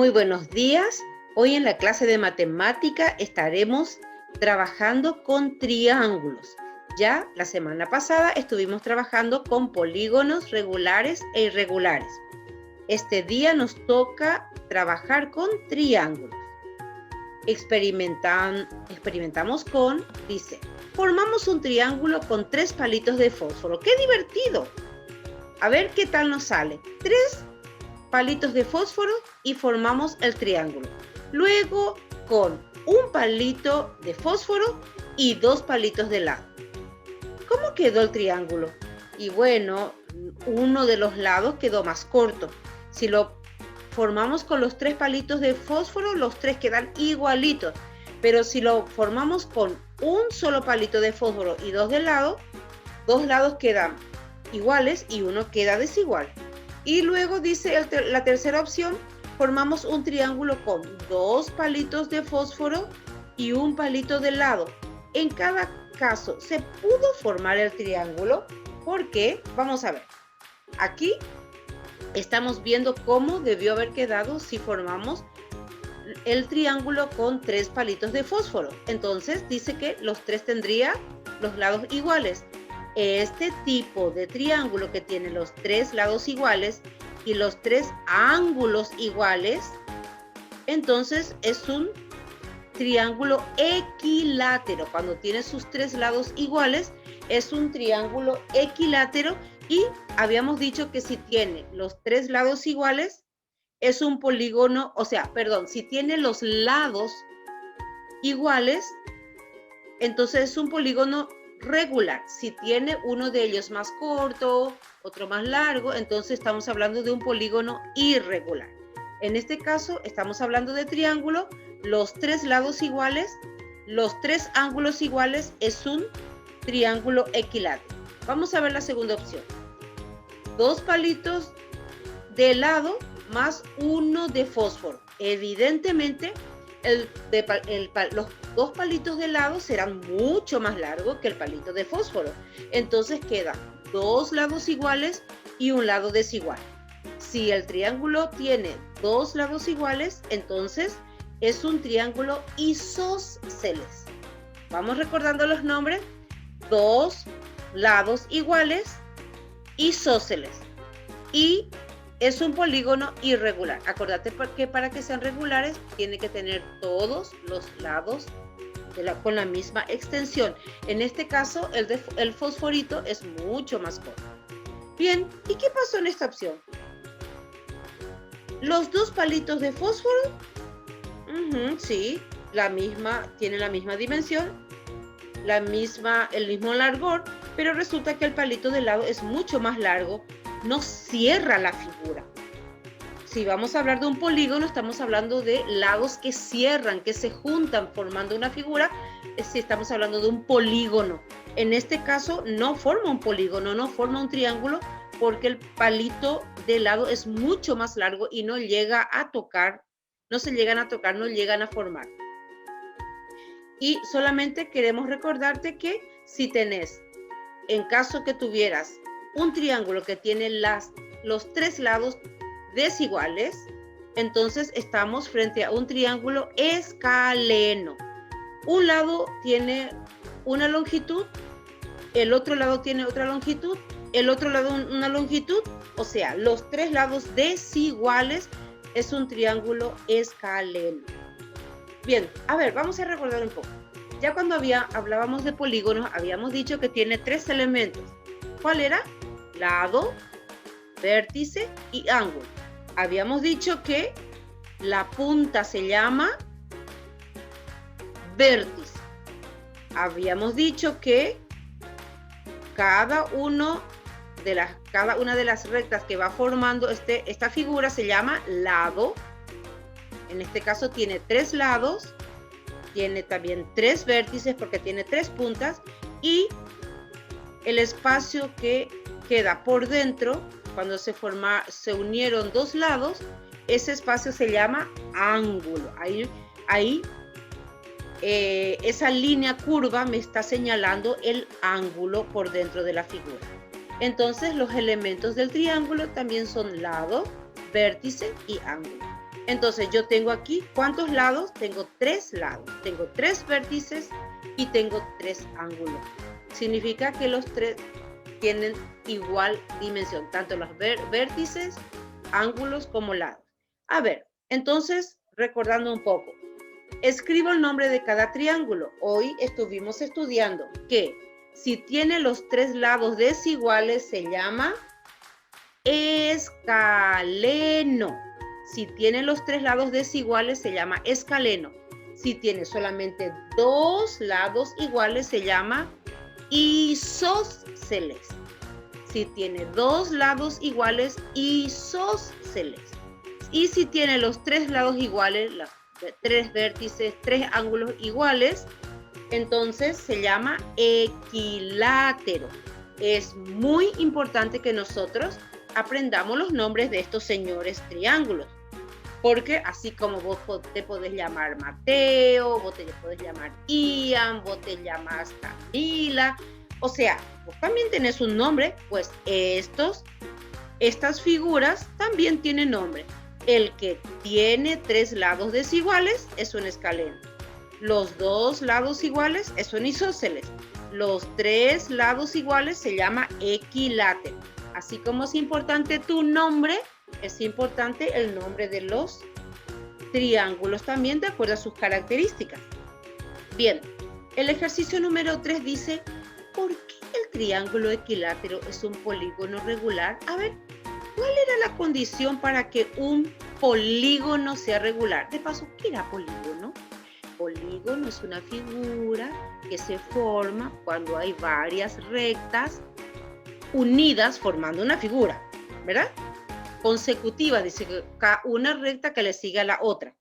Muy buenos días. Hoy en la clase de matemática estaremos trabajando con triángulos. Ya la semana pasada estuvimos trabajando con polígonos regulares e irregulares. Este día nos toca trabajar con triángulos. Experimentamos con, dice, formamos un triángulo con 3 palitos de fósforo. ¡Qué divertido! A ver qué tal nos sale. 3 palitos de fósforo y formamos el triángulo. Luego con un palito de fósforo y 2 palitos de lado. ¿Cómo quedó el triángulo? Y bueno, uno de los lados quedó más corto. Si lo formamos con los 3 palitos de fósforo, los 3 quedan igualitos. Pero si lo formamos con un solo palito de fósforo y 2 de lado, 2 lados quedan iguales y uno queda desigual. Y luego dice la tercera opción, formamos un triángulo con 2 palitos de fósforo y un palito de lado. En cada caso, ¿se pudo formar el triángulo? ¿Por qué? Vamos a ver. Aquí estamos viendo cómo debió haber quedado si formamos el triángulo con 3 palitos de fósforo. Entonces dice que los 3 tendrían los lados iguales. Este tipo de triángulo que tiene los 3 lados iguales y los 3 ángulos iguales, entonces es un triángulo equilátero. Cuando tiene sus 3 lados iguales, es un triángulo equilátero y habíamos dicho que si tiene los 3 lados iguales, es un polígono, si tiene los lados iguales, entonces es un polígono regular. Si tiene uno de ellos más corto, otro más largo, entonces estamos hablando de un polígono irregular. En este caso estamos hablando de triángulo, los 3 lados iguales, los 3 ángulos iguales, es un triángulo equilátero. Vamos a ver la segunda opción. 2 palitos de lado más 1 de fósforo. Evidentemente los 2 palitos de lado serán mucho más largos que el palito de fósforo. Entonces quedan 2 lados iguales y un lado desigual. Si el triángulo tiene 2 lados iguales, entonces es un triángulo isósceles. Vamos recordando los nombres. 2 lados iguales, isósceles. Y es un polígono irregular. Acordate que para que sean regulares tiene que tener todos los lados con la misma extensión. En este caso, el fosforito es mucho más corto. Bien, ¿y qué pasó en esta opción? Los 2 palitos de fósforo, sí, tienen la misma dimensión, el mismo largor, pero resulta que el palito de lado es mucho más largo. No cierra la figura. Si vamos a hablar de un polígono, estamos hablando de lados que cierran, que se juntan formando una figura. Si estamos hablando de un polígono. En este caso no forma un polígono, no forma un triángulo, porque el palito de lado es mucho más largo y no se llegan a tocar, no llegan a formar. Y solamente queremos recordarte que si tenés, en caso que tuvieras un triángulo que tiene los 3 lados desiguales, entonces estamos frente a un triángulo escaleno. Un lado tiene una longitud, el otro lado tiene otra longitud, el otro lado una longitud, o sea, los 3 lados desiguales es un triángulo escaleno. Bien, a ver, vamos a recordar un poco. Ya cuando hablábamos de polígonos, habíamos dicho que tiene 3 elementos. ¿Cuál era? Lado, vértice y ángulo. Habíamos dicho que la punta se llama vértice. Habíamos dicho que cada una de las rectas que va formando esta figura se llama lado. En este caso tiene 3 lados, tiene también 3 vértices porque tiene 3 puntas y el espacio que queda por dentro, cuando se unieron 2 lados, ese espacio se llama ángulo. Ahí esa línea curva me está señalando el ángulo por dentro de la figura. Entonces los elementos del triángulo también son lado, vértice y ángulo. Entonces yo tengo aquí, ¿cuántos lados? Tengo 3 lados. Tengo 3 vértices y tengo 3 ángulos. Significa que los 3 tienen igual dimensión, tanto los vértices, ángulos como lados. A ver, entonces, recordando un poco, escribo el nombre de cada triángulo. Hoy estuvimos estudiando que si tiene los 3 lados desiguales se llama escaleno. Si tiene los 3 lados desiguales se llama escaleno. Si tiene solamente 2 lados iguales se llama isósceles. Si tiene 2 lados iguales, isósceles. Y si tiene los 3 lados iguales, los 3 vértices, 3 ángulos iguales, entonces se llama equilátero. Es muy importante que nosotros aprendamos los nombres de estos señores triángulos. Porque así como vos te podés llamar Mateo, vos te podés llamar Ian, vos te llamas Camila, o sea, vos también tenés un nombre, pues estas figuras también tienen nombre. El que tiene 3 lados desiguales es un escaleno. Los 2 lados iguales es un isósceles. Los 3 lados iguales se llama equilátero. Así como es importante tu nombre, es importante el nombre de los triángulos también de acuerdo a sus características. Bien, el ejercicio número 3 dice, ¿por qué el triángulo equilátero es un polígono regular? A ver, ¿cuál era la condición para que un polígono sea regular? De paso, ¿qué era polígono? Polígono es una figura que se forma cuando hay varias rectas unidas formando una figura, ¿verdad? Consecutiva, dice que una recta que le sigue a la otra.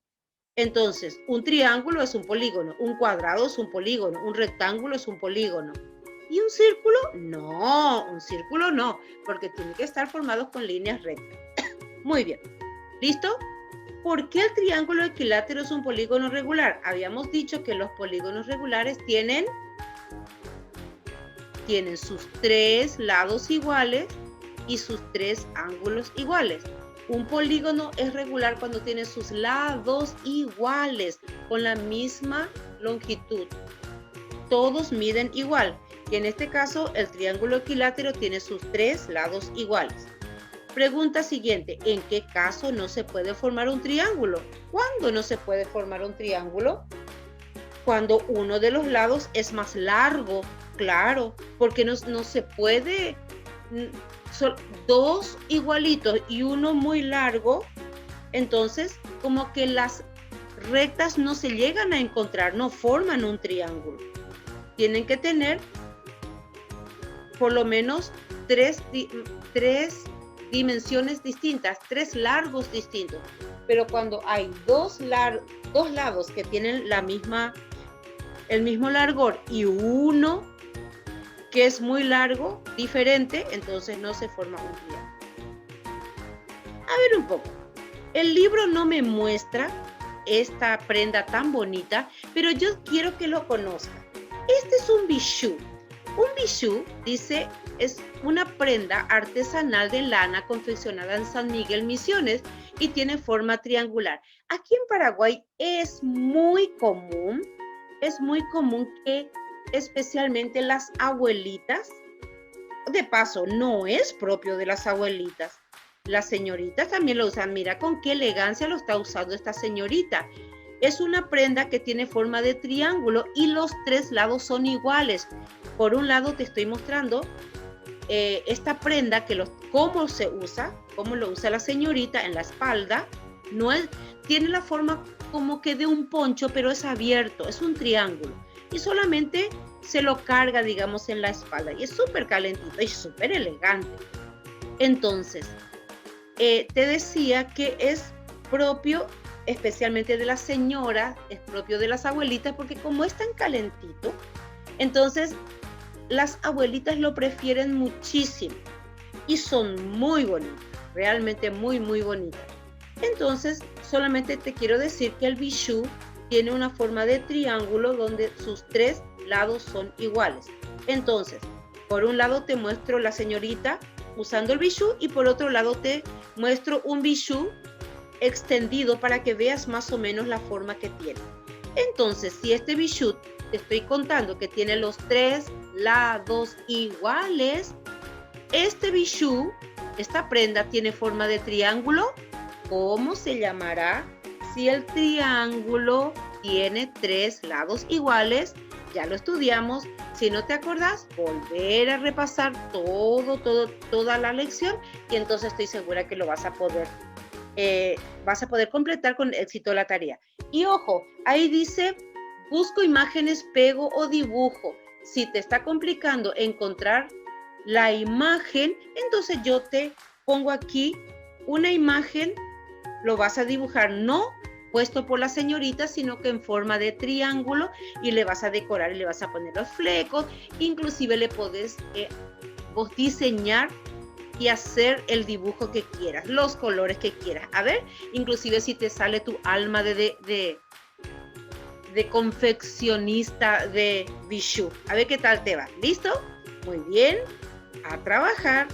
Entonces, un triángulo es un polígono, un cuadrado es un polígono, un rectángulo es un polígono. ¿Y un círculo? No, un círculo no, porque tiene que estar formado con líneas rectas. Muy bien, ¿listo? ¿Por qué el triángulo equilátero es un polígono regular? Habíamos dicho que los polígonos regulares tienen sus 3 lados iguales y sus 3 ángulos iguales. Un polígono es regular cuando tiene sus lados iguales, con la misma longitud. Todos miden igual. Y en este caso, el triángulo equilátero tiene sus 3 lados iguales. Pregunta siguiente, ¿en qué caso no se puede formar un triángulo? ¿Cuándo no se puede formar un triángulo? Cuando uno de los lados es más largo, claro, porque no se puede, son 2 igualitos y uno muy largo, entonces como que las rectas no se llegan a encontrar, no forman un triángulo. Tienen que tener por lo menos 3 dimensiones distintas, 3 largos distintos. Pero cuando hay dos lados que tienen el mismo largor y uno que es muy largo, diferente, entonces no se forma un triángulo. A ver un poco. El libro no me muestra esta prenda tan bonita, pero yo quiero que lo conozcan. Este es un bijou. Un bijou, dice, es una prenda artesanal de lana confeccionada en San Miguel, Misiones, y tiene forma triangular. Aquí en Paraguay es muy común que especialmente las abuelitas, de paso, no es propio de las abuelitas. Las señoritas también lo usan. Mira con qué elegancia lo está usando esta señorita. Es una prenda que tiene forma de triángulo y los 3 lados son iguales. Por un lado te estoy mostrando esta prenda, cómo se usa, cómo lo usa la señorita en la espalda. Tiene la forma como que de un poncho, pero es abierto, es un triángulo. Y solamente se lo carga, digamos, en la espalda. Y es súper calentito y súper elegante. Entonces, te decía que es propio especialmente de las señoras, es propio de las abuelitas, porque como es tan calentito, entonces las abuelitas lo prefieren muchísimo y son muy bonitas, realmente muy, muy bonitas. Entonces, solamente te quiero decir que el bijou tiene una forma de triángulo donde sus 3 lados son iguales. Entonces, por un lado te muestro la señorita usando el bijou y por otro lado te muestro un bijou extendido para que veas más o menos la forma que tiene. Entonces, si este bijou te estoy contando que tiene los 3 lados iguales, este bijou, esta prenda tiene forma de triángulo. ¿Cómo se llamará si el triángulo tiene 3 lados iguales? Ya lo estudiamos. Si no te acordás, volver a repasar toda la lección y entonces estoy segura que lo vas a poder completar con éxito la tarea. Y ojo, ahí dice, busco imágenes, pego o dibujo. Si te está complicando encontrar la imagen, entonces yo te pongo aquí una imagen, lo vas a dibujar no puesto por la señorita, sino que en forma de triángulo, y le vas a decorar y le vas a poner los flecos, inclusive le podés vos diseñar y hacer el dibujo que quieras, los colores que quieras. A ver, inclusive si te sale tu alma de confeccionista de bijou. A ver qué tal te va. ¿Listo? Muy bien. A trabajar.